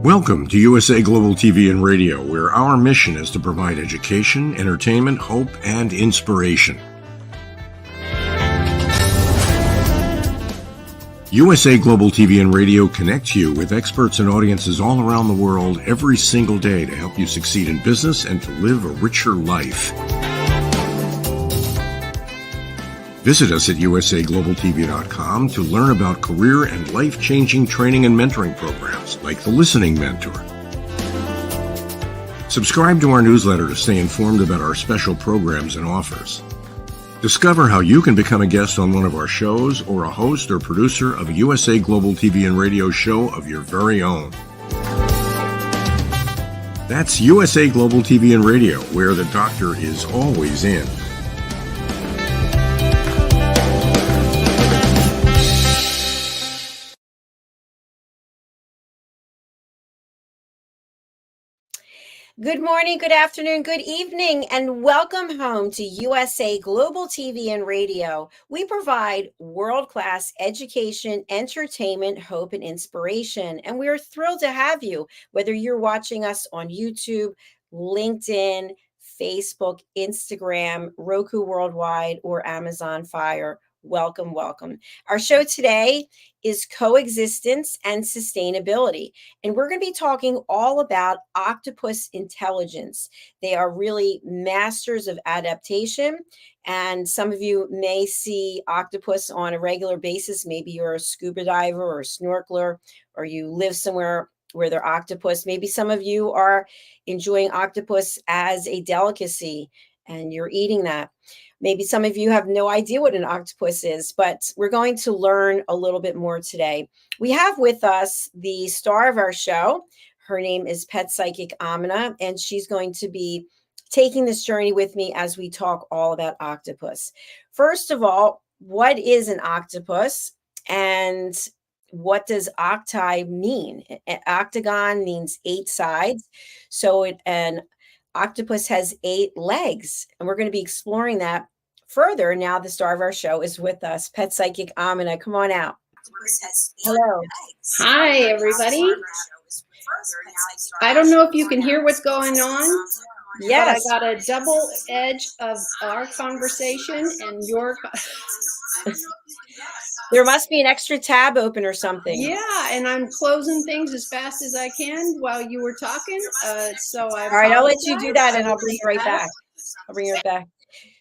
Welcome to USA Global TV and Radio, where our mission is to provide education, entertainment, hope, and inspiration. USA Global TV and Radio connects you with experts and audiences all around the world every single day to help you succeed in business and to live a richer life. Visit us at usaglobaltv.com to learn about career and life-changing training and mentoring programs like the Listening Mentor. Subscribe to our newsletter to stay informed about our special programs and offers. Discover how you can become a guest on one of our shows or a host or producer of a USA Global TV and Radio show of your very own. That's USA Global TV and Radio, where the doctor is always in. Good morning, good afternoon, good evening, and welcome home to USA Global TV and Radio. We provide world-class education, entertainment, hope, and inspiration. And we're thrilled to have you, whether you're watching us on YouTube, LinkedIn, Facebook, Instagram, Roku Worldwide, or Amazon Fire. Welcome, welcome. Our show today is Coexistence and Sustainability. And we're going to be talking all about octopus intelligence. They are really masters of adaptation. And some of you may see octopus on a regular basis. Maybe you're a scuba diver or a snorkeler, or you live somewhere where there are octopus. Maybe some of you are enjoying octopus as a delicacy and you're eating that. Maybe some of you have no idea what an octopus is, but we're going to learn a little bit more today. We have with us the star of our show. Her name is Pet Psychic AMINAH, and she's going to be taking this journey with me as we talk all about octopus. First of all, what is an octopus and what does octi mean? An octagon means 8 sides. So an octopus has 8 legs, and we're going to be exploring that further. Now the star of our show is with us, Pet Psychic AMINAH. Come on out. Hello. Hi, everybody. I don't know if you can hear what's going on. Yes. I got a double edge of our conversation and your. There must be an extra tab open or something. Yeah, and I'm closing things as fast as I can while you were talking. All right, I'll let you do that, and I'll bring you right back. I'll bring you right back.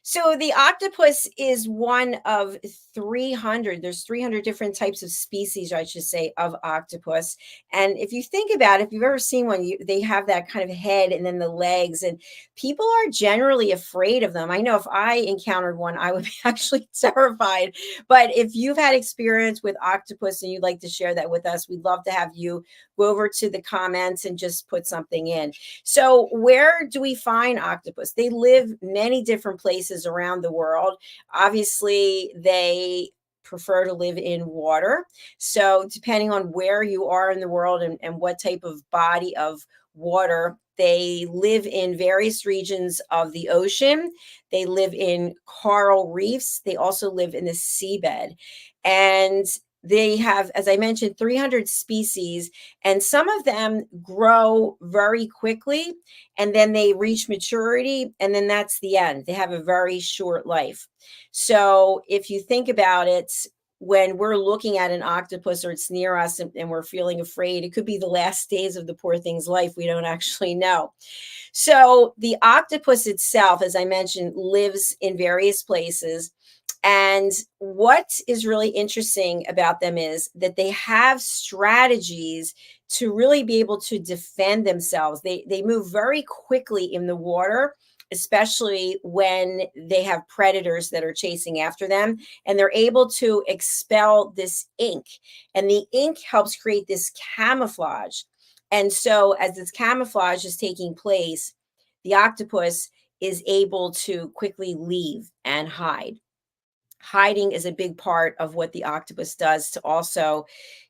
So the octopus is one of 300. There's 300 different types of species, I should say, of octopus. And if you think about it, if you've ever seen one, they have that kind of head and then the legs. And people are generally afraid of them. I know if I encountered one, I would be actually terrified. But if you've had experience with octopus and you'd like to share that with us, we'd love to have you go over to the comments and just put something in. So where do we find octopus? They live many different places around the world. Obviously, they prefer to live in water. So depending on where you are in the world and what type of body of water, they live in various regions of the ocean. They live in coral reefs. They also live in the seabed. And they have, as I mentioned, 300 species, and some of them grow very quickly, and then they reach maturity, and then that's the end. They have a very short life. So if you think about it, when we're looking at an octopus or it's near us and we're feeling afraid, it could be the last days of the poor thing's life. We don't actually know. So the octopus itself, as I mentioned, lives in various places. And what is really interesting about them is that they have strategies to really be able to defend themselves. They move very quickly in the water, especially when they have predators that are chasing after them, and they're able to expel this ink. And the ink helps create this camouflage. And so as this camouflage is taking place, the octopus is able to quickly leave and hide. Hiding is a big part of what the octopus does to also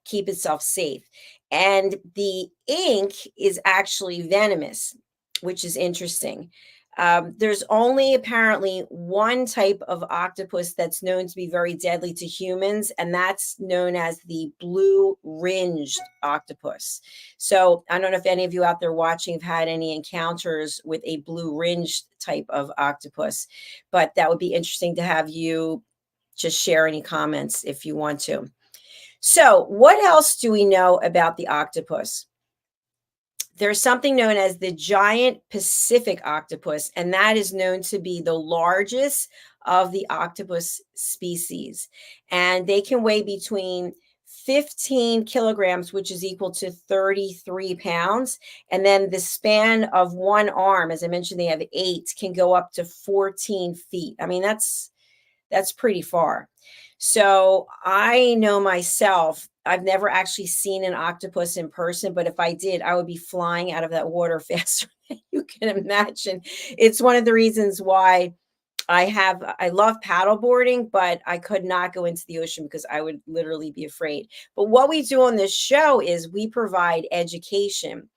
keep itself safe. And the ink is actually venomous, which is interesting. There's only apparently one type of octopus that's known to be very deadly to humans, and that's known as the blue-ringed octopus. So I don't know if any of you out there watching have had any encounters with a blue-ringed type of octopus, but that would be interesting to have you just share any comments if you want to. So what else do we know about the octopus? There's something known as the giant Pacific octopus, and that is known to be the largest of the octopus species. And they can weigh between 15 kilograms, which is equal to 33 pounds. And then the span of one arm, as I mentioned, they have 8, can go up to 14 feet. I mean, that's pretty far. So I know myself, I've never actually seen an octopus in person, but if I did, I would be flying out of that water faster than you can imagine. It's one of the reasons why I love paddleboarding, but I could not go into the ocean because I would literally be afraid. But what we do on this show is we provide education.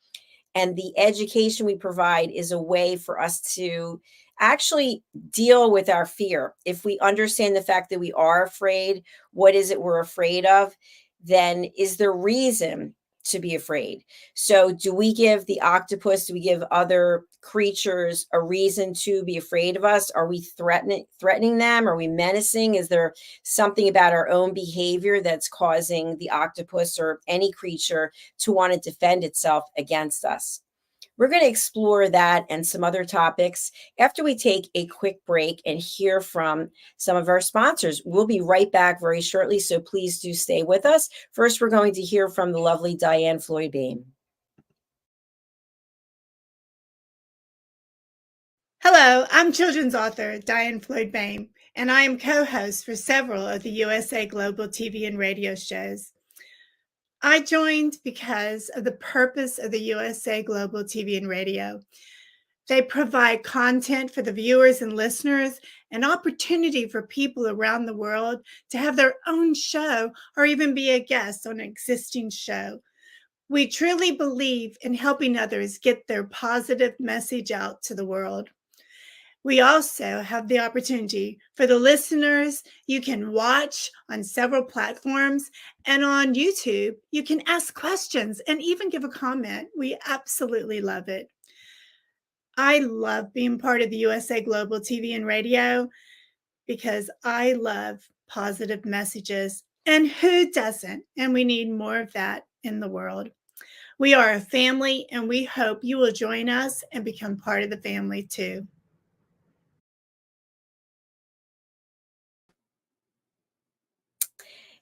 And the education we provide is a way for us to actually deal with our fear. If we understand the fact that we are afraid, what is it we're afraid of? Then is there reason to be afraid? So do we give the octopus, do we give other creatures a reason to be afraid of us? Are we threatening them? Are we menacing? Is there something about our own behavior that's causing the octopus or any creature to want to defend itself against us? We're going to explore that and some other topics after we take a quick break and hear from some of our sponsors. We'll be right back very shortly, so please do stay with us. First, we're going to hear from the lovely Diane Floyd-Beam. Hello, I'm children's author Diane Floyd-Beam, and I am co-host for several of the USA Global TV and radio shows. I joined because of the purpose of the USA Global TV and radio. They provide content for the viewers and listeners, an opportunity for people around the world to have their own show or even be a guest on an existing show. We truly believe in helping others get their positive message out to the world. We also have the opportunity for the listeners. You can watch on several platforms, and on YouTube, you can ask questions and even give a comment. We absolutely love it. I love being part of the USA Global TV and radio because I love positive messages, and who doesn't? And we need more of that in the world. We are a family, and we hope you will join us and become part of the family too.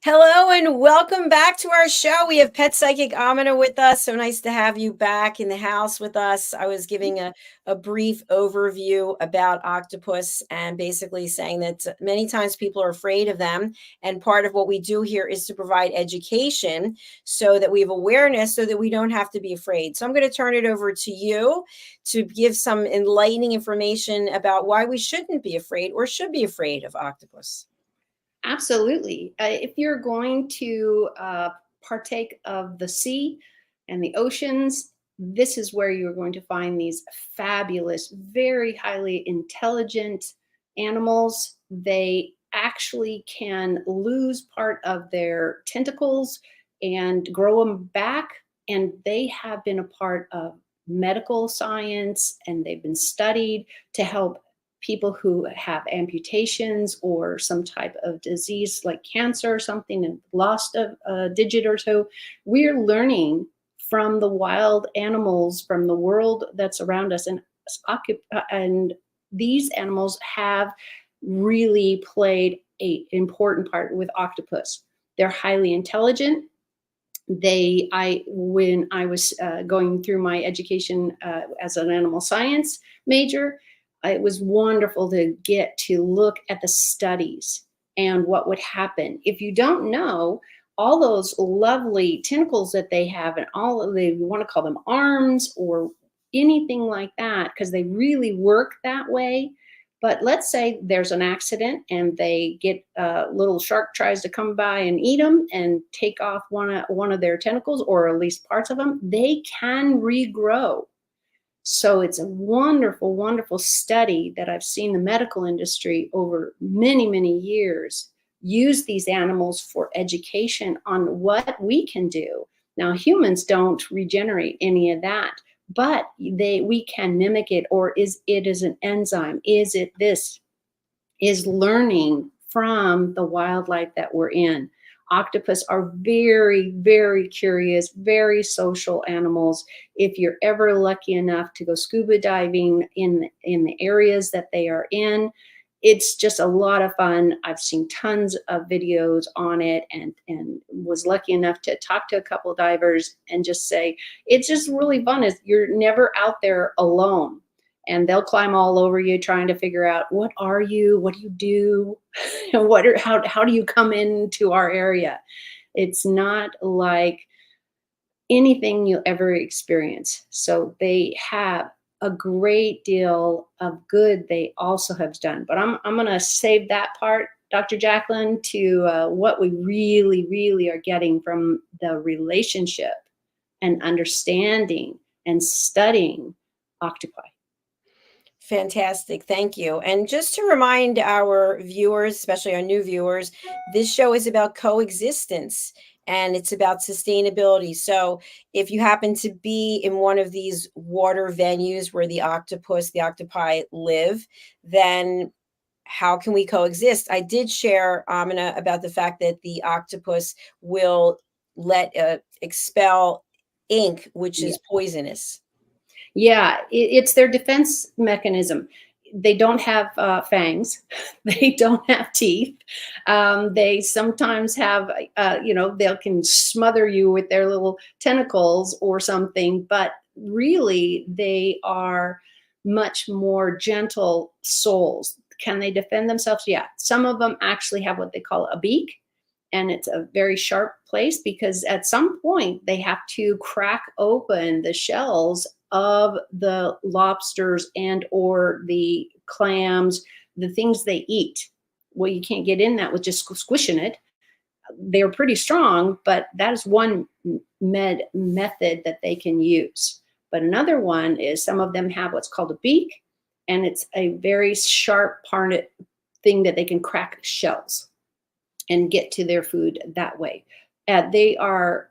Hello and welcome back to our show. We have Pet Psychic AMINAH with us. So nice to have you back in the house with us. I was giving a brief overview about octopus and basically saying that many times people are afraid of them. And part of what we do here is to provide education so that we have awareness so that we don't have to be afraid. So I'm going to turn it over to you to give some enlightening information about why we shouldn't be afraid or should be afraid of octopus. Absolutely. If you're going to partake of the sea and the oceans, this is where you're going to find these fabulous, very highly intelligent animals. They actually can lose part of their tentacles and grow them back. And they have been a part of medical science, and they've been studied to help people who have amputations or some type of disease like cancer or something and lost a digit or so. We're learning from the wild animals, from the world that's around us. And these animals have really played an important part with octopus. They're highly intelligent. When I was going through my education as an animal science major, it was wonderful to get to look at the studies and what would happen. If you don't know, all those lovely tentacles that they have and all of they want to call them arms or anything like that, because they really work that way. But let's say there's an accident and they get a little shark tries to come by and eat them and take off one of their tentacles, or at least parts of them. They can regrow. So it's a wonderful, wonderful study that I've seen the medical industry over many, many years use these animals for education on what we can do. Now, humans don't regenerate any of that, but we can mimic it, or it is an enzyme? Is it this? Is learning from the wildlife that we're in. Octopus are very, very curious, very social animals. If you're ever lucky enough to go scuba diving in the areas that they are in, it's just a lot of fun. I've seen tons of videos on it, and was lucky enough to talk to a couple of divers and just say, it's just really fun. You're never out there alone. And they'll climb all over you trying to figure out, what are you? What do you do? And how do you come into our area? It's not like anything you'll ever experience. So they have a great deal of good they also have done. But I'm going to save that part, Dr. JACALYN, to what we really, really are getting from the relationship and understanding and studying octopi. Fantastic. Thank you. And just to remind our viewers, especially our new viewers, this show is about coexistence and it's about sustainability. So if you happen to be in one of these water venues where the octopi live, then how can we coexist? I did share, AMINAH, about the fact that the octopus will expel ink, which is poisonous. Yeah, it's their defense mechanism. They don't have fangs. They don't have teeth. They sometimes have, they can smother you with their little tentacles or something, but really they are much more gentle souls. Can they defend themselves? Yeah. Some of them actually have what they call a beak, and it's a very sharp place because at some point they have to crack open the shells of the lobsters and or the clams, the things they eat. Well, you can't get in that with just squishing it. They're pretty strong, but that is one method that they can use. But another one is some of them have what's called a beak, and it's a very sharp parted thing that they can crack shells and get to their food that way. They are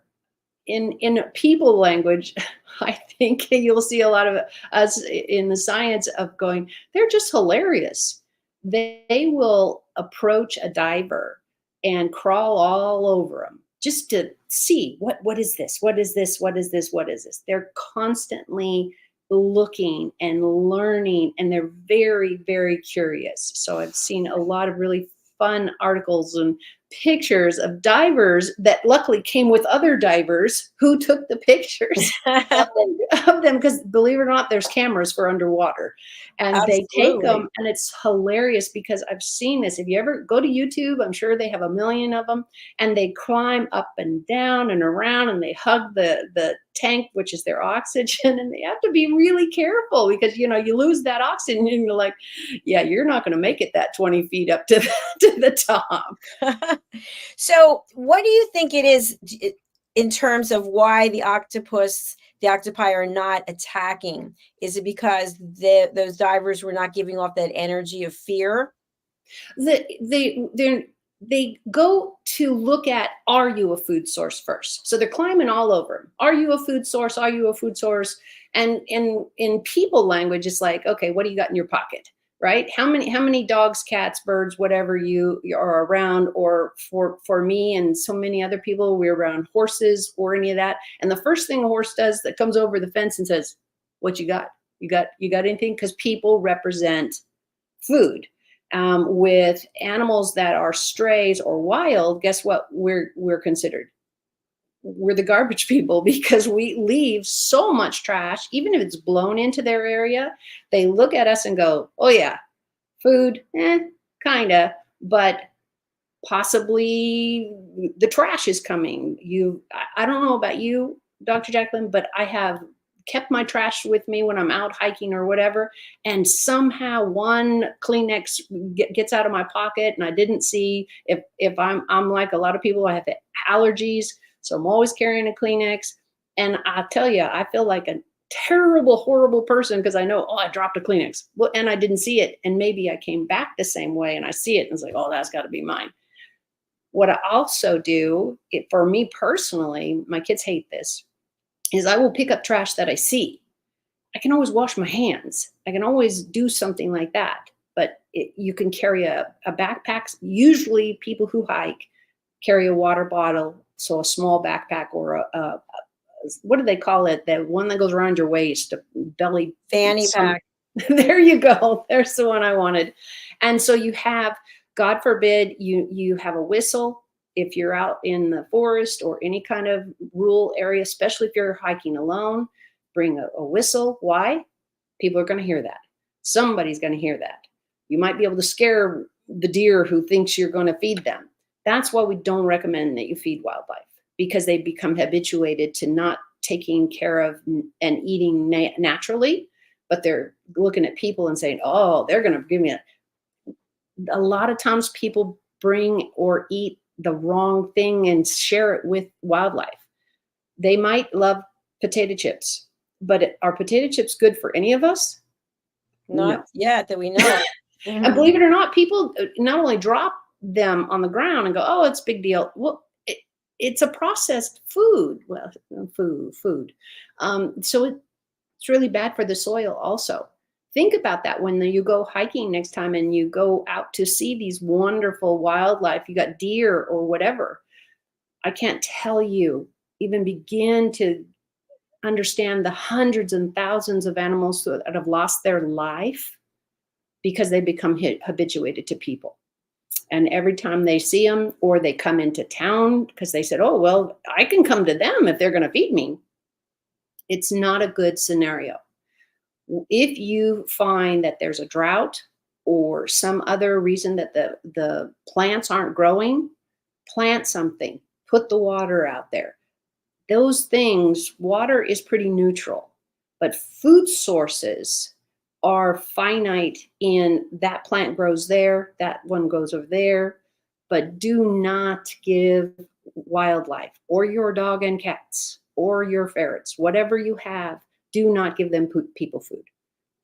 in people language. I think you'll see a lot of us in the science of going, they're just hilarious. They will approach a diver and crawl all over them just to see what is this? What is this? What is this? What is this? They're constantly looking and learning, and they're very, very curious. So I've seen a lot of really fun articles and pictures of divers that luckily came with other divers who took the pictures of them, because believe it or not, there's cameras for underwater, and Absolutely. They take them, and it's hilarious because I've seen this. If you ever go to YouTube, I'm sure they have a million of them, and they climb up and down and around, and they hug the tank, which is their oxygen, and they have to be really careful because you lose that oxygen, and you're like, yeah, you're not going to make it that 20 feet up to the top. So what do you think it is in terms of why the octopi are not attacking? Is it because those divers were not giving off that energy of fear? They go to look at, are you a food source first? So they're climbing all over them. Are you a food source? Are you a food source? And in people language, it's like, okay, what do you got in your pocket? Right? How many dogs, cats, birds, whatever you are around, or for me and so many other people, we're around horses or any of that. And the first thing a horse does that comes over the fence and says, what you got? You got anything? Because people represent food. With animals that are strays or wild, guess what we're considered? We're the garbage people because we leave so much trash. Even if it's blown into their area, they look at us and go, oh yeah, food, kinda, but possibly the trash is coming. I don't know about you, Dr. JACALYN, but I have kept my trash with me when I'm out hiking or whatever, and somehow one Kleenex gets out of my pocket, and I didn't see. If I'm like a lot of people, I have allergies, so I'm always carrying a Kleenex. And I tell you, I feel like a terrible, horrible person because I know, oh, I dropped a Kleenex. Well, and I didn't see it. And maybe I came back the same way and I see it and it's like, oh, that's got to be mine. What I also do, for me personally, my kids hate this, is I will pick up trash that I see. I can always wash my hands. I can always do something like that. But you can carry a backpack. Usually people who hike carry a water bottle, so a small backpack or a what do they call it? The one that goes around your waist, a belly fanny pack. There you go. There's the one I wanted. And so you have, God forbid, you have a whistle if you're out in the forest or any kind of rural area, especially if you're hiking alone. Bring a whistle. Why? People are going to hear that. Somebody's going to hear that. You might be able to scare the deer who thinks you're going to feed them. That's why we don't recommend that you feed wildlife, because they become habituated to not taking care of and eating naturally, but they're looking at people and saying, oh, they're going to give me a lot of times people bring or eat the wrong thing and share it with wildlife. They might love potato chips, but are potato chips good for any of us? Not yet that we know. And believe it or not, people not only drop them on the ground and go, oh, it's a big deal. Well, it's a processed food. Well, food. So it's really bad for the soil also. Think about that when you go hiking next time and you go out to see these wonderful wildlife, you got deer or whatever. I can't tell you, even begin to understand the hundreds and thousands of animals that have lost their life because they become habituated to people. And every time they see them or they come into town because they said, oh, well, I can come to them if they're going to feed me. It's not a good scenario. If you find that there's a drought or some other reason that the plants aren't growing, plant something, put the water out there. Those things, water is pretty neutral, but food sources are finite in that plant grows there, that one goes over there, but do not give wildlife or your dog and cats or your ferrets, whatever you have, do not give them people food.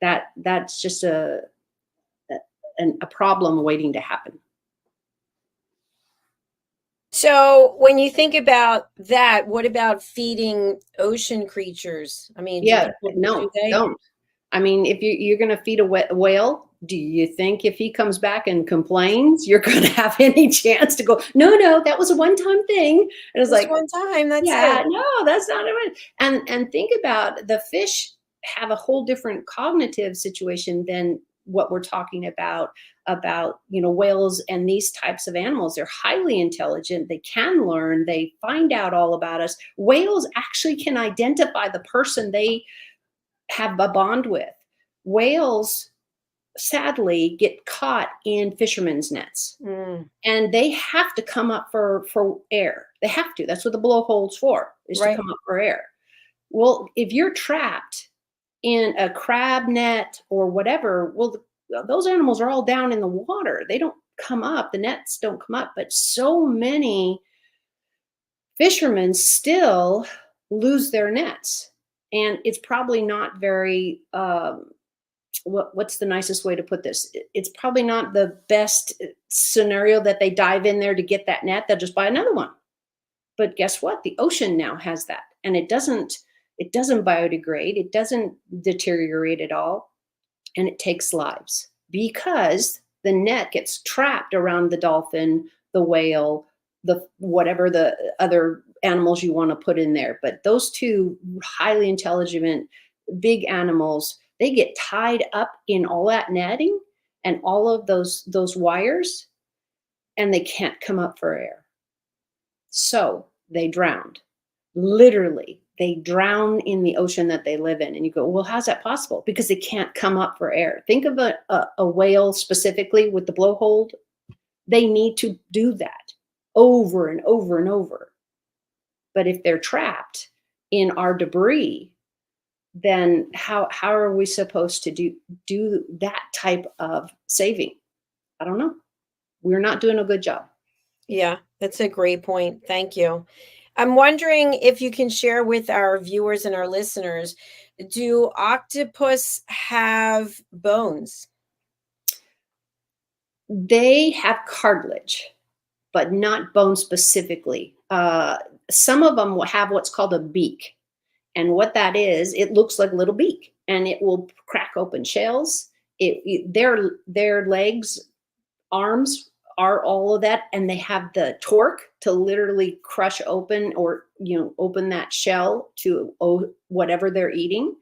That's just a problem waiting to happen. So when you think about that, what about feeding ocean creatures? I mean, yeah, no, don't. I mean, if you're going to feed a whale, do you think if he comes back and complains, you're going to have any chance to go, no, that was a one-time thing? And it's like, one time, that's yeah, it. no, that's not it. And think about the fish have a whole different cognitive situation than what we're talking about, whales and these types of animals. They're highly intelligent. They can learn. They find out all about us. Whales actually can identify the person they have a bond with. Whales, sadly, get caught in fishermen's nets. And they have to come up for air. They have to. That's what the blowhole's for, is to come up for air. Well, if you're trapped in a crab net or whatever, well, those animals are all down in the water. They don't come up. The nets don't come up. But so many fishermen still lose their nets. And it's probably not very, what's the nicest way to put this? It's probably not the best scenario that they dive in there to get that net. They'll just buy another one. But guess what? The ocean now has that. And it doesn't biodegrade. It doesn't deteriorate at all. And it takes lives because the net gets trapped around the dolphin, the whale, the whatever the other animals you want to put in there. But those two highly intelligent, big animals, they get tied up in all that netting and all of those wires, and they can't come up for air. So they drowned. Literally, they drown in the ocean that they live in. And you go, well, how's that possible? Because they can't come up for air. Think of a whale specifically with the blowhole. They need to do that over and over and over. But if they're trapped in our debris, then how are we supposed to do that type of saving? I don't know. We're not doing a good job. Yeah, that's a great point. Thank you. I'm wondering if you can share with our viewers and our listeners do octopus have bones? They have cartilage, but not bone specifically. Some of them will have what's called a beak. And what that is, it looks like a little beak, and it will crack open shells. Their legs, arms are all of that, and they have the torque to literally crush open or open that shell to whatever they're eating,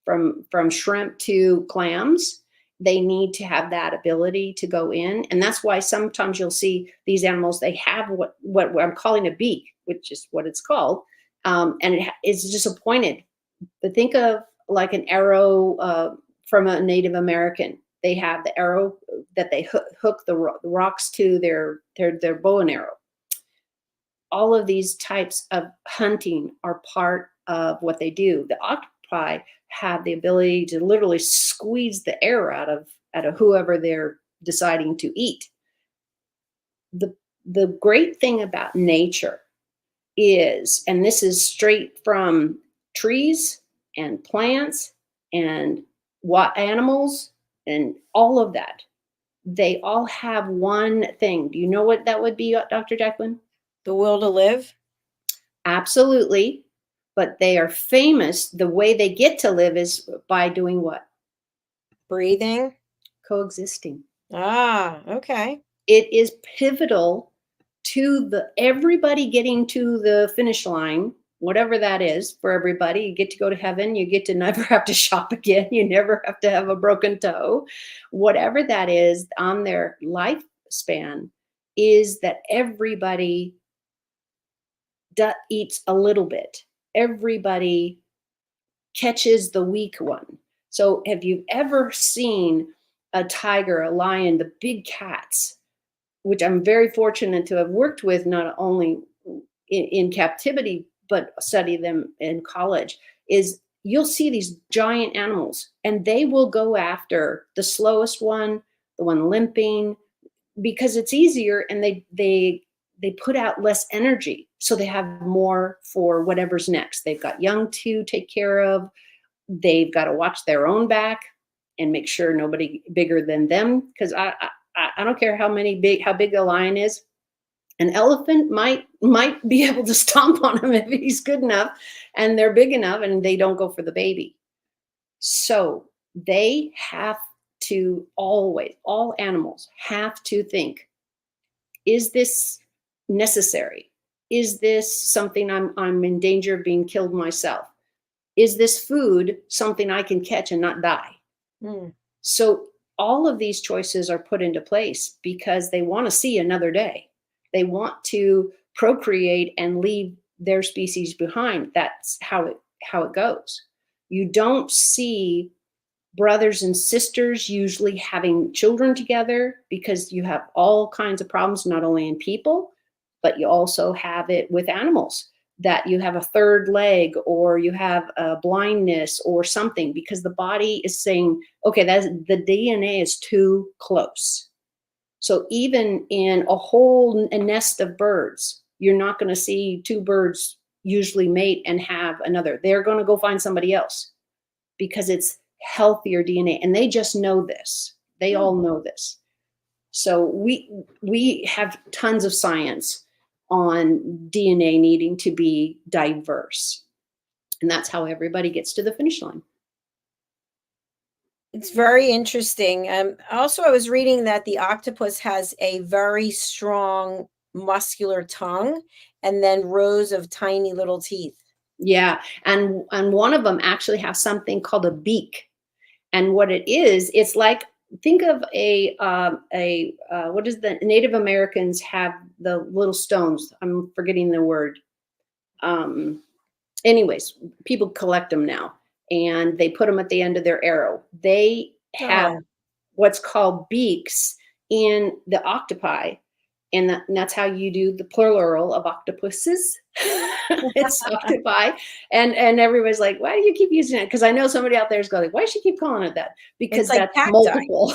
from shrimp to clams. They need to have that ability to go in, and that's why sometimes you'll see these animals. They have what I'm calling a beak, which is what it's called, and it's just a pointed. But think of like an arrow from a Native American. They have the arrow that they hook the rocks to their bow and arrow. All of these types of hunting are part of what they do. The octopi have the ability to literally squeeze the air out of whoever they're deciding to eat. The great thing about nature is, and this is straight from trees and plants and animals and all of that, they all have one thing. Do you know what that would be, Dr. JACALYN? The will to live? Absolutely. But they are famous. The way they get to live is by doing what? Breathing? Coexisting. Ah, okay. It is pivotal to everybody getting to the finish line, whatever that is for everybody. You get to go to heaven. You get to never have to shop again. You never have to have a broken toe. Whatever that is on their lifespan is that everybody eats a little bit. Everybody catches the weak one. So have you ever seen a tiger, a lion, the big cats, which I'm very fortunate to have worked with, not only in captivity, but study them in college, is you'll see these giant animals and they will go after the slowest one, the one limping, because it's easier, and they put out less energy. So they have more for whatever's next. They've got young to take care of. They've got to watch their own back and make sure nobody bigger than them. Because I don't care how big a lion is. An elephant might be able to stomp on him if he's good enough and they're big enough, and they don't go for the baby. So they have to always, all animals have to think, is this necessary? Is this something I'm in danger of being killed myself? Is this food something I can catch and not die? So all of these choices are put into place because they want to see another day. They want to procreate and leave their species behind. That's how it goes. You don't see brothers and sisters usually having children together because you have all kinds of problems, not only in people, but you also have it with animals, that you have a third leg or you have a blindness or something because the body is saying, okay, the DNA is too close. So even in a nest of birds, you're not going to see two birds usually mate and have another. They're going to go find somebody else because it's healthier DNA. And they just know this. They all know this. So we have tons of science on DNA needing to be diverse. And that's how everybody gets to the finish line. It's very interesting. Also, I was reading that the octopus has a very strong muscular tongue and then rows of tiny little teeth. Yeah. And one of them actually has something called a beak. And what it is, it's like, think of what is the Native Americans have the little stones. I'm forgetting the word. Anyways, people collect them now and they put them at the end of their arrow. They have what's called beaks in the octopi. And that's how you do the plural of octopuses. It's octopi. And everybody's like, why do you keep using it? Because I know somebody out there is going, why does she keep calling it that? Because like that's multiple.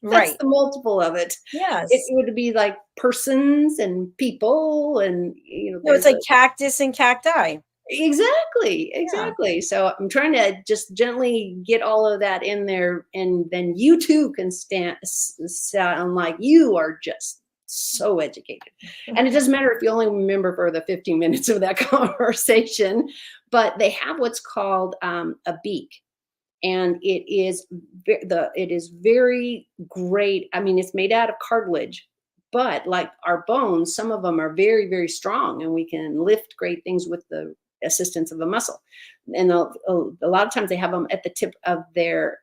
That's the multiple of it. Yes. It would be like persons and people and, No, it's like cactus and cacti. Exactly. So I'm trying to just gently get all of that in there, and then you too can sound like you are just so educated. And it doesn't matter if you only remember for the 15 minutes of that conversation, but they have what's called a beak. And it is very great. I mean, it's made out of cartilage, but like our bones, some of them are very, very strong, and we can lift great things with the assistance of a muscle. And a lot of times they have them at the tip of their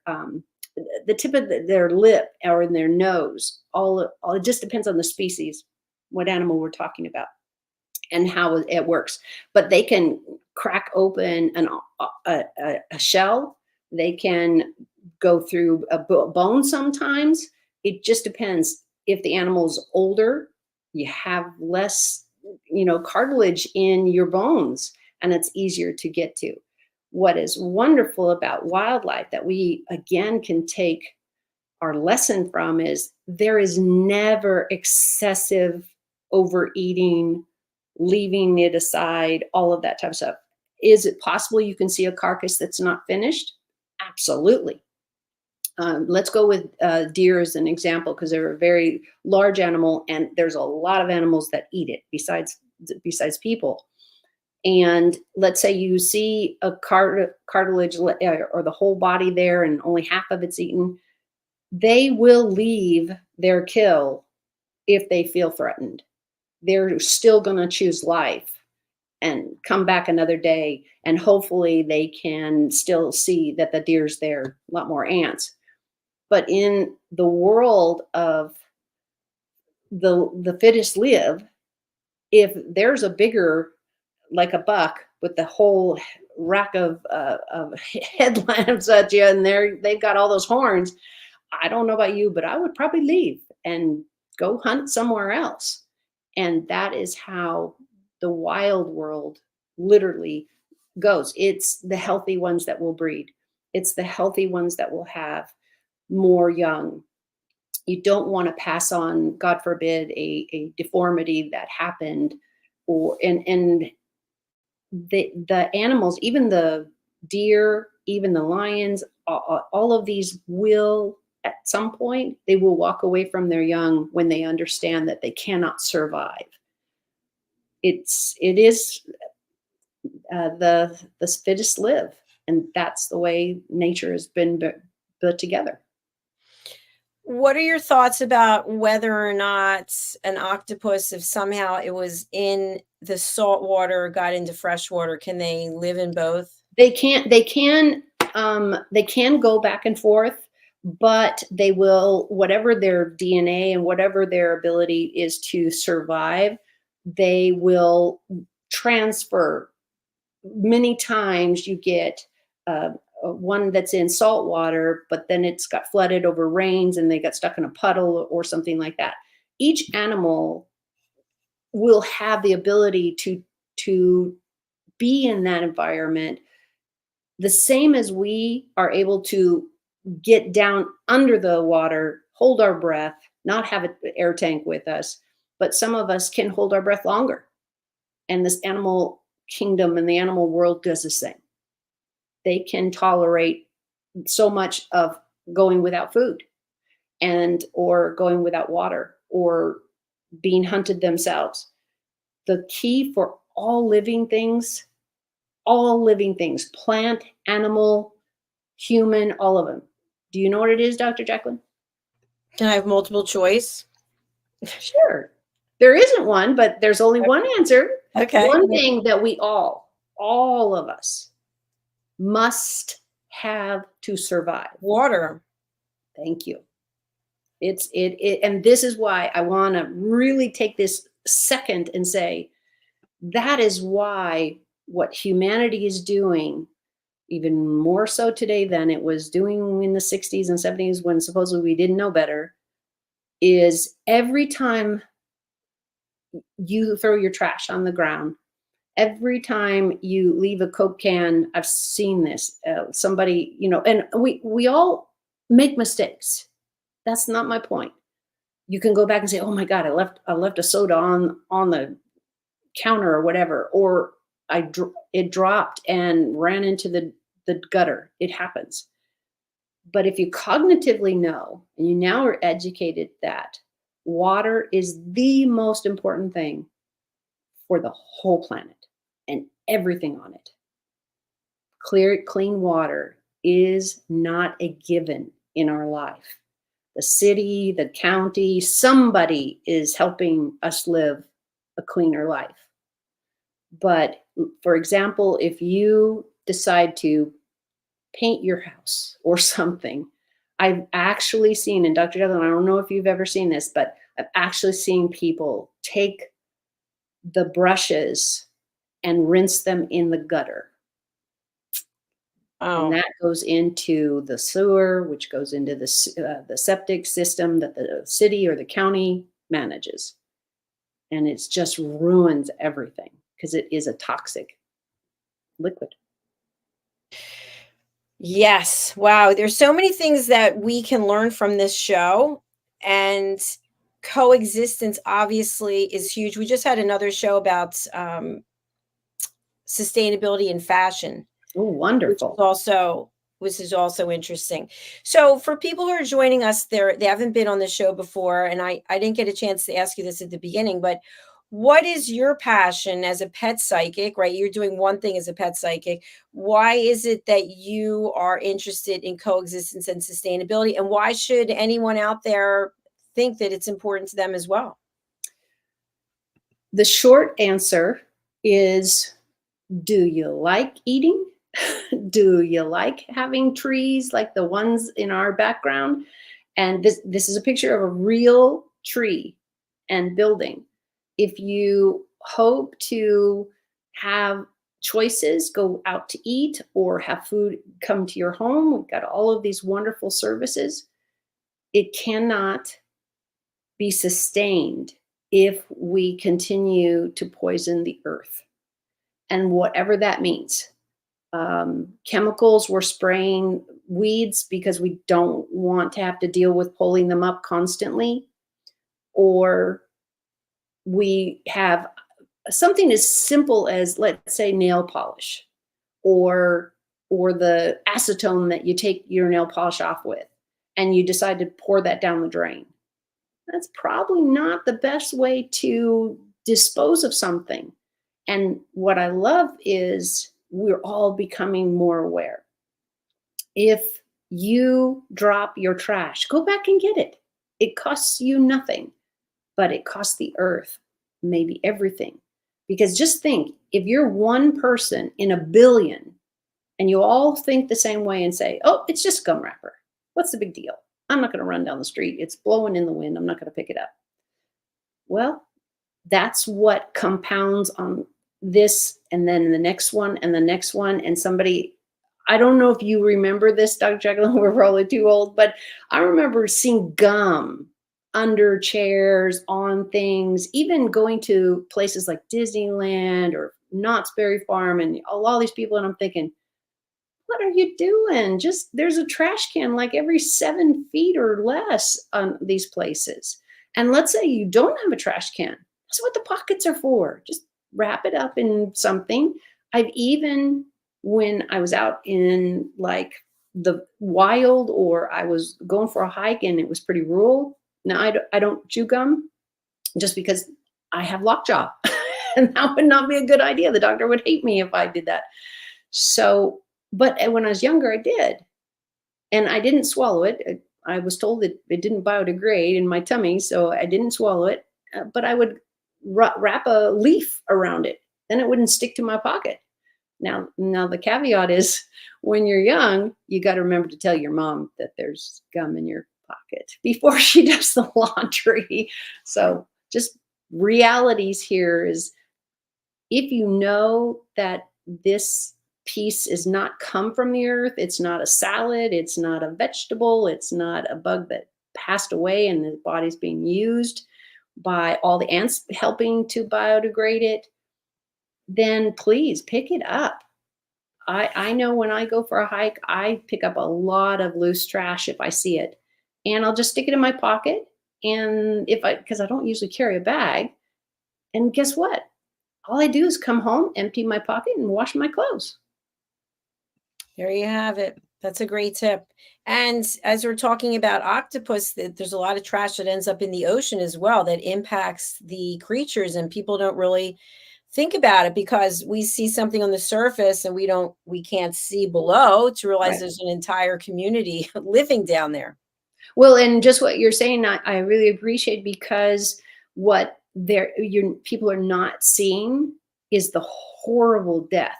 their lip or in their nose. It just depends on the species, what animal we're talking about, and how it works. But they can crack open a shell. They can go through a bone sometimes. It just depends. If the animal's older, you have less, cartilage in your bones, and it's easier to get to. What is wonderful about wildlife that we, again, can take our lesson from is there is never excessive overeating, leaving it aside, all of that type of stuff. Is it possible you can see a carcass that's not finished? Absolutely. Let's go with deer as an example, because they're a very large animal, and there's a lot of animals that eat it besides people. And let's say you see a cartilage or the whole body there and only half of it's eaten. They will leave their kill if they feel threatened. They're still going to choose life and come back another day, and hopefully they can still see that the deer's there, a lot more ants. But in the world of the fittest live, if there's a bigger, like a buck with the whole rack of headlamps at you, and they've got all those horns, I don't know about you, but I would probably leave and go hunt somewhere else. And that is how the wild world literally goes. It's the healthy ones that will breed. It's the healthy ones that will have more young. You don't want to pass on, God forbid, a deformity that happened, and the animals, even the deer, even the lions, all of these will, at some point, they will walk away from their young when they understand that they cannot survive. It is the fittest live, and that's the way nature has been put together. What are your thoughts about whether or not an octopus, if somehow it was in the salt water, got into fresh water, can they live in both? They can go back and forth, but they will, whatever their DNA and whatever their ability is to survive, they will transfer. Many times you get one that's in salt water, but then it's got flooded over rains and they got stuck in a puddle or something like that. Each animal will have the ability to be in that environment the same as we are able to get down under the water, hold our breath, not have an air tank with us, but some of us can hold our breath longer. And this animal kingdom and the animal world does the same. They can tolerate so much of going without food or going without water or being hunted themselves. The key for all living things, plant, animal, human, all of them. Do you know what it is, Dr. JACALYN? Can I have multiple choice? Sure. There isn't one, but there's only one answer. Okay. One thing that we all of us must have to survive. Water. Thank you. And this is why I want to really take this second and say, that is why what humanity is doing, even more so today than it was doing in the 60s and 70s when supposedly we didn't know better, is every time you throw your trash on the ground, every time you leave a Coke can, I've seen this, somebody, and we all make mistakes. That's not my point. You can go back and say, oh my God, I left a soda on the counter or whatever, or it dropped and ran into the gutter. It happens. But if you cognitively know, and you now are educated that water is the most important thing for the whole planet and everything on it. Clean water is not a given in our life. The city, the county, somebody is helping us live a cleaner life. But for example, if you decide to paint your house or something, I've actually seen, and Dr. JACALYN, I don't know if you've ever seen this, but I've actually seen people take the brushes and rinse them in the gutter. Oh. And that goes into the sewer, which goes into the septic system that the city or the county manages. And it just ruins everything because it is a toxic liquid. Yes. Wow. There's so many things that we can learn from this show. And coexistence obviously is huge. We just had another show about sustainability in fashion. Oh, wonderful. Which is also interesting. So for people who are joining us, they haven't been on the show before, and I didn't get a chance to ask you this at the beginning, but what is your passion as a pet psychic, right? You're doing one thing as a pet psychic. Why is it that you are interested in coexistence and sustainability? And why should anyone out there think that it's important to them as well? The short answer is, do you like eating? Do you like having trees like the ones in our background? And this is a picture of a real tree and building. If you hope to have choices, go out to eat or have food come to your home, we've got all of these wonderful services. It cannot be sustained if we continue to poison the earth. And whatever that means. Chemicals, we're spraying weeds because we don't want to have to deal with pulling them up constantly. Or we have something as simple as, let's say, nail polish or the acetone that you take your nail polish off with, and you decide to pour that down the drain. That's probably not the best way to dispose of something. And what I love is we're all becoming more aware. If you drop your trash, go back and get it. It costs you nothing, but it costs the earth maybe everything. Because just think, if you're one person in a billion and you all think the same way and say, oh, it's just gum wrapper. What's the big deal? I'm not going to run down the street. It's blowing in the wind. I'm not going to pick it up. Well, that's what compounds on this, and then the next one, and the next one. And somebody, I don't know if you remember this, Dr. JACALYN, we're probably too old, but I remember seeing gum under chairs, on things, even going to places like Disneyland or Knott's Berry Farm and all these people. And I'm thinking, what are you doing? Just, there's a trash can like every 7 feet or less on these places. And let's say you don't have a trash can. That's what the pockets are for. Just wrap it up in something. I've even, when I was out in like the wild, or I was going for a hike and it was pretty rural. Now I don't chew gum just because I have lockjaw and that would not be a good idea. The doctor would hate me if I did that. So, but when I was younger, I did. And I didn't swallow it. I was told that it didn't biodegrade in my tummy, so I didn't swallow it. But I would wrap a leaf around it. Then it wouldn't stick to my pocket. Now the caveat is, when you're young, you got to remember to tell your mom that there's gum in your pocket before she does the laundry. So just realities here is, if you know that this piece is not come from the earth, it's not a salad, it's not a vegetable, it's not a bug that passed away and the body's being used by all the ants helping to biodegrade it, then please pick it up. I know when I go for a hike, I pick up a lot of loose trash if I see it, and I'll just stick it in my pocket. And because I don't usually carry a bag, and guess what? all I do is come home, empty my pocket, and wash my clothes. There you have it. That's a great tip. And as we're talking about octopus, there's a lot of trash that ends up in the ocean as well that impacts the creatures, and people don't really think about it because we see something on the surface and we can't see below to realize Right. there's an entire community living down there. Well, and just what you're saying, I really appreciate, because what people are not seeing is the horrible death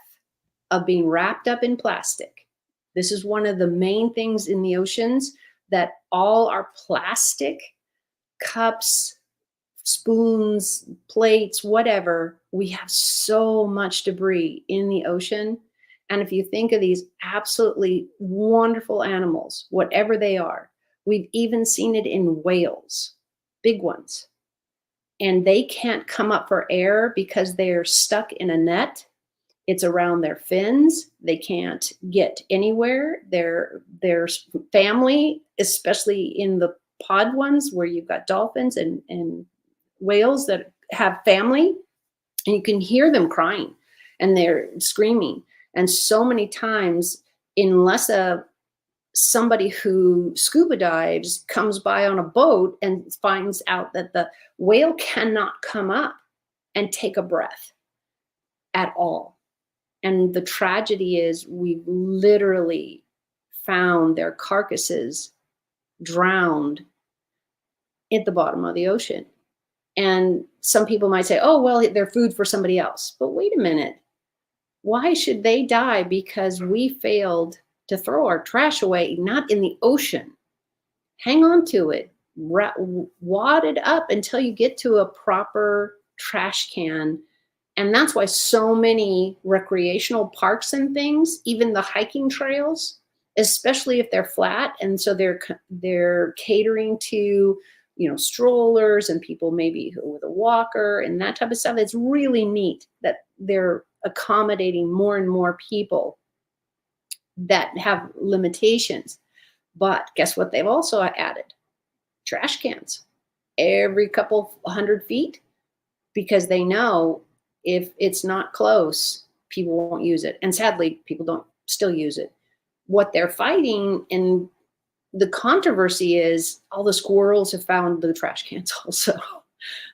of being wrapped up in plastic. This is one of the main things in the oceans, that all our plastic cups, spoons, plates, whatever, we have so much debris in the ocean. And if you think of these absolutely wonderful animals, whatever they are, we've even seen it in whales, big ones. And they can't come up for air because they're stuck in a net. It's around their fins. They can't get anywhere. Their family, especially in the pod ones where you've got dolphins and whales that have family, and you can hear them crying and they're screaming. And so many times, unless somebody who scuba dives comes by on a boat and finds out that the whale cannot come up and take a breath at all. And the tragedy is we've literally found their carcasses drowned at the bottom of the ocean. And some people might say, oh, well, they're food for somebody else. But wait a minute. Why should they die because we failed to throw our trash away, not in the ocean? Hang on to it. Wad it up until you get to a proper trash can. And that's why so many recreational parks and things, even the hiking trails, especially if they're flat, and so they're catering to, strollers and people maybe with a walker and that type of stuff. It's really neat that they're accommodating more and more people that have limitations. But guess what? They've also added trash cans every couple 100 feet, because they know if it's not close, people won't use it. And sadly, people don't still use it. What they're fighting, and the controversy is, all the squirrels have found the trash cans also.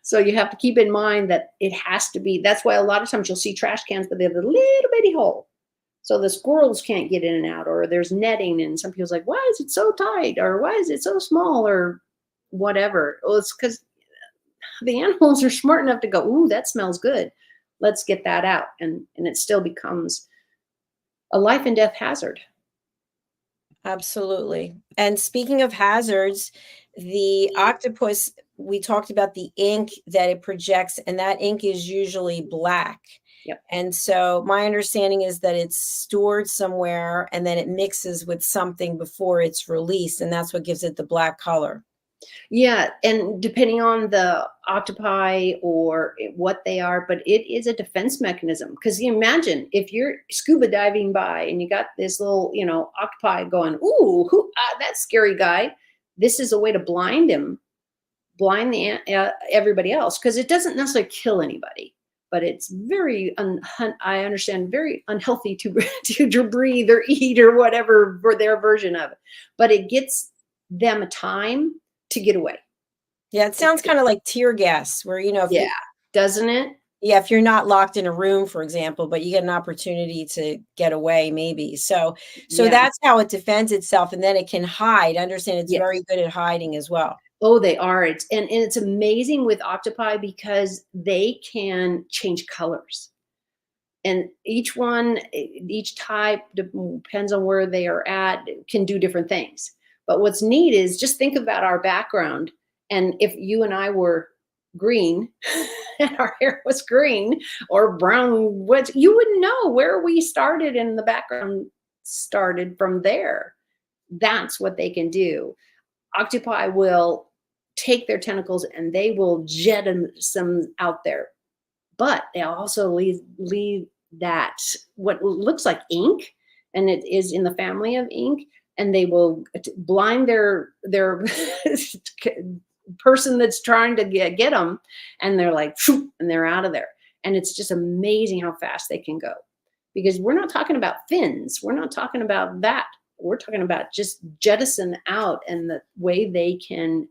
So you have to keep in mind that it has to be, that's why a lot of times you'll see trash cans, but they have a little bitty hole. So the squirrels can't get in and out, or there's netting, and some people's like, why is it so tight? Or why is it so small? Or whatever. Well, it's because the animals are smart enough to go, ooh, that smells good. Let's get that out. And it still becomes a life and death hazard. Absolutely. And speaking of hazards, the octopus, we talked about the ink that it projects, and that ink is usually black. Yep. And so my understanding is that it's stored somewhere and then it mixes with something before it's released, and that's what gives it the black color. Yeah, and depending on the octopi or what they are, but it is a defense mechanism. Because you imagine if you're scuba diving by and you got this little, octopi going, ooh, that scary guy. This is a way to blind him, blind everybody else, because it doesn't necessarily kill anybody, but it's very, I understand, very unhealthy to breathe or eat or whatever for their version of it. But it gets them a time to get away. Yeah, it sounds kind of like tear gas, where, doesn't it? Yeah, if you're not locked in a room, for example, but you get an opportunity to get away, maybe. So that's how it defends itself, and then it can hide. Understand, it's very good at hiding as well. Oh, they are. And it's amazing with octopi because they can change colors. And each type, depends on where they are at, can do different things. But what's neat is just think about our background. And if you and I were green and our hair was green or brown, you wouldn't know where we started, and the background started from there. That's what they can do. Octopi will take their tentacles and they will jet some out there. But they also leave that, what looks like ink, and it is in the family of ink, and they will blind their person that's trying to get them, and they're like, and they're out of there. And it's just amazing how fast they can go, because we're not talking about fins. We're not talking about that. We're talking about just jettison out and the way they can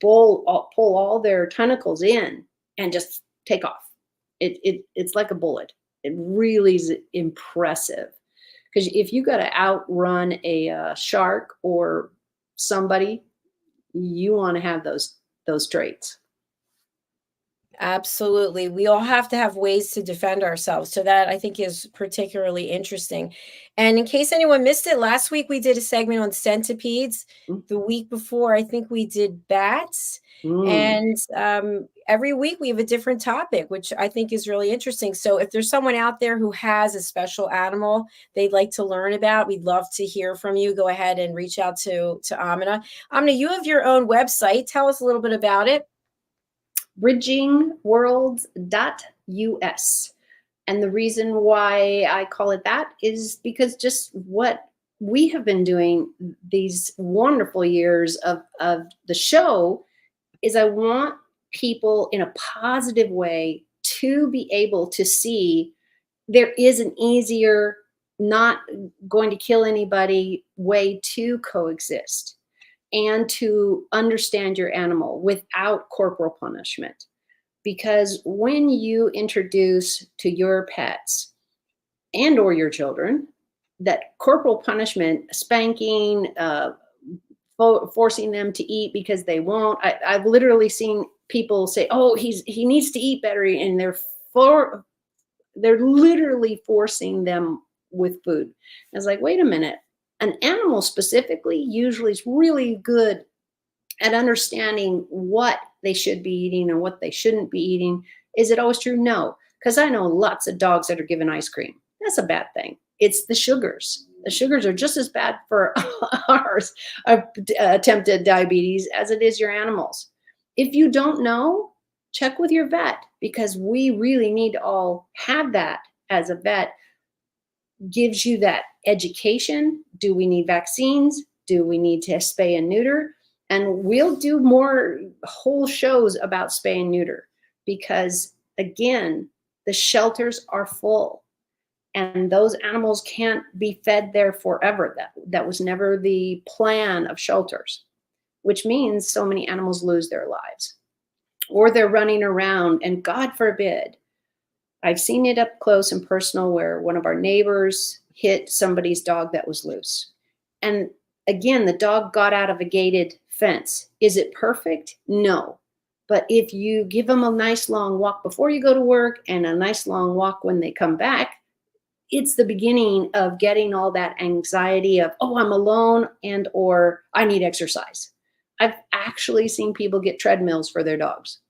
pull all their tentacles in and just take off. It's like a bullet. It really is impressive, because if you got to outrun a shark or somebody, you want to have those traits. Absolutely. We all have to have ways to defend ourselves. So that, I think, is particularly interesting. And in case anyone missed it, last week we did a segment on centipedes. The week before, I think we did bats. And every week we have a different topic, which I think is really interesting. So if there's someone out there who has a special animal they'd like to learn about, we'd love to hear from you. Go ahead and reach out to AMINAH. AMINAH, you have your own website. Tell us a little bit about it. bridgingworlds.us. And the reason why I call it that is because just what we have been doing these wonderful years of the show is I want people in a positive way to be able to see there is an easier, not going to kill anybody way to coexist, and to understand your animal without corporal punishment. Because when you introduce to your pets and or your children that corporal punishment, spanking, forcing them to eat because they won't, I've literally seen people say, oh, he needs to eat better, and they're literally forcing them with food. I was like, wait a minute. An animal specifically usually is really good at understanding what they should be eating and what they shouldn't be eating. Is it always true? No, because I know lots of dogs that are given ice cream. That's a bad thing. It's the sugars. The sugars are just as bad for ours, attempted diabetes, as it is your animals. If you don't know, check with your vet, because we really need to all have that as a vet. Gives you that education. Do we need vaccines? Do we need to spay and neuter? And we'll do more whole shows about spay and neuter, because again, the shelters are full and those animals can't be fed there forever. That was never the plan of shelters, which means so many animals lose their lives, or they're running around, and God forbid, I've seen it up close and personal where one of our neighbors hit somebody's dog that was loose. And again, the dog got out of a gated fence. Is it perfect? No. But if you give them a nice long walk before you go to work and a nice long walk when they come back, it's the beginning of getting all that anxiety of, oh, I'm alone, and or I need exercise. I've actually seen people get treadmills for their dogs.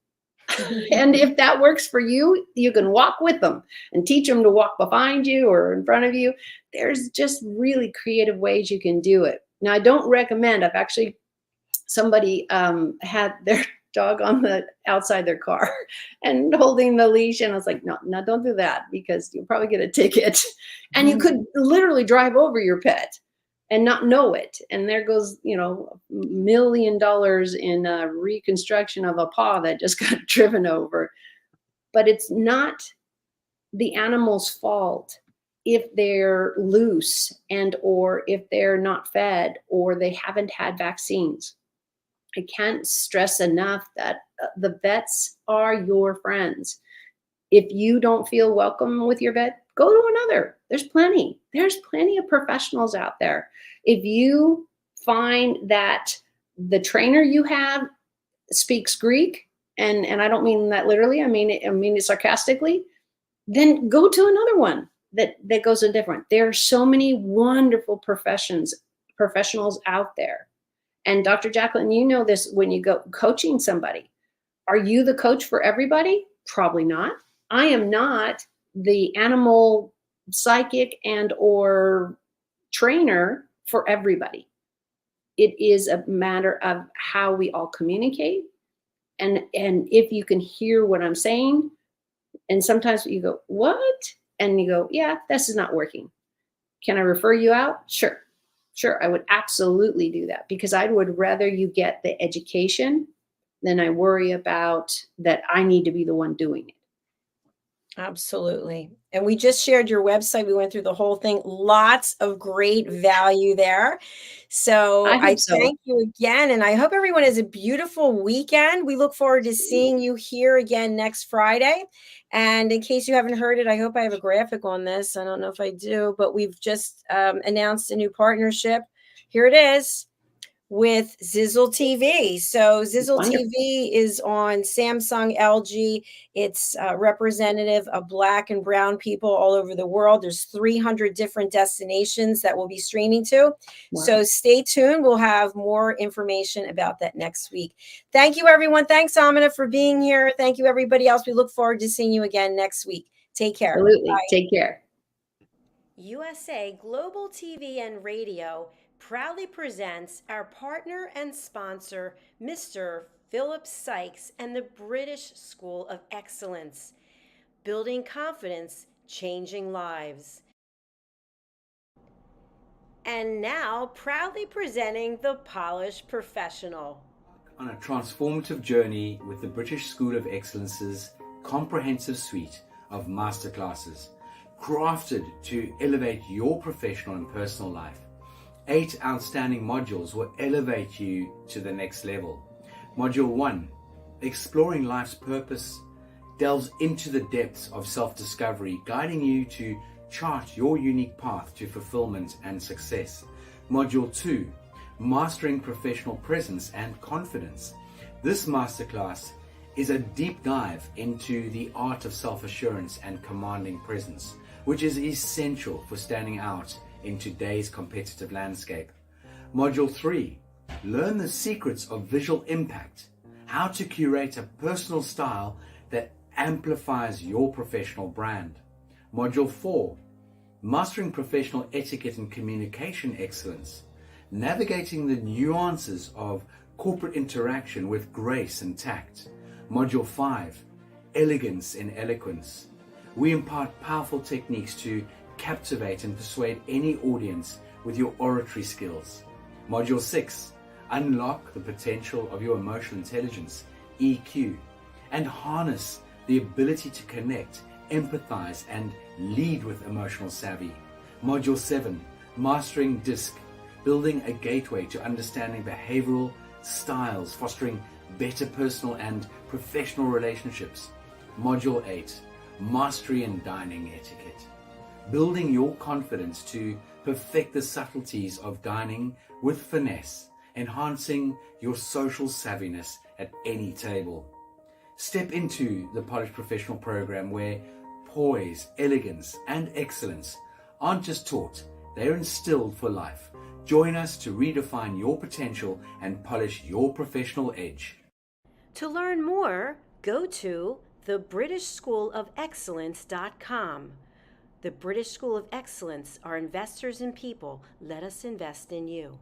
And if that works for you, you can walk with them and teach them to walk behind you or in front of you. There's just really creative ways you can do it. Now, I don't recommend, somebody had their dog on the outside their car and holding the leash. And I was like, no, don't do that, because you'll probably get a ticket. And you could literally drive over your pet and not know it. And there goes, $1 million in reconstruction of a paw that just got driven over. But it's not the animal's fault if they're loose and or if they're not fed or they haven't had vaccines. I can't stress enough that the vets are your friends. If you don't feel welcome with your vet, go to another. There's plenty of professionals out there. If you find that the trainer you have speaks Greek, and I don't mean that literally, I mean it sarcastically, then go to another one that goes in different. There are so many wonderful professionals out there. And Dr. JACALYN, you know this when you go coaching somebody. Are you the coach for everybody? Probably not. I am not the animal psychic and or trainer for everybody. It is a matter of how we all communicate. And if you can hear what I'm saying, and sometimes you go, what? And you go, yeah, this is not working. Can I refer you out? Sure, I would absolutely do that, because I would rather you get the education than I worry about that I need to be the one doing it. Absolutely. And we just shared your website. We went through the whole thing. Lots of great value there. So I I hope so. thank you again. And I hope everyone has a beautiful weekend. We look forward to seeing you here again next Friday. And in case you haven't heard it, I hope I have a graphic on this. I don't know if I do, but we've just announced a new partnership. Here it is, with Zizzle TV. So Zizzle Wonderful. TV is on Samsung, LG. It's representative of Black and brown people all over the world. There's 300 different destinations that we'll be streaming to. Wow. So stay tuned. We'll have more information about that next week. Thank you, everyone. Thanks, AMINAH, for being here. Thank you, everybody else. We look forward to seeing you again next week. Take care. Absolutely. Bye. Take care. USA Global TV and Radio proudly presents our partner and sponsor, Mr. Philip Sykes and the British School of Excellence. Building confidence, changing lives. And now, proudly presenting the Polished Professional. On a transformative journey with the British School of Excellence's comprehensive suite of masterclasses, crafted to elevate your professional and personal life. 8 outstanding modules will elevate you to the next level. Module 1, Exploring Life's Purpose, delves into the depths of self-discovery, guiding you to chart your unique path to fulfillment and success. Module 2, Mastering Professional Presence and Confidence. This masterclass is a deep dive into the art of self-assurance and commanding presence, which is essential for standing out in today's competitive landscape. Module 3, Learn the secrets of visual impact, how to curate a personal style that amplifies your professional brand. Module 4, Mastering Professional Etiquette and Communication Excellence, navigating the nuances of corporate interaction with grace and tact. Module 5, Elegance in Eloquence. We impart powerful techniques to captivate and persuade any audience with your oratory skills. Module 6, Unlock the potential of your emotional intelligence, EQ, and harness the ability to connect, empathize, and lead with emotional savvy. Module 7, Mastering DISC, building a gateway to understanding behavioral styles, fostering better personal and professional relationships. Module 8, Mastery in Dining Etiquette, building your confidence to perfect the subtleties of dining with finesse, enhancing your social savviness at any table. Step into the Polished Professional program where poise, elegance, and excellence aren't just taught, they're instilled for life. Join us to redefine your potential and polish your professional edge. To learn more, go to thebritishschoolofexcellence.com. The British School of Excellence are investors in people. Let us invest in you.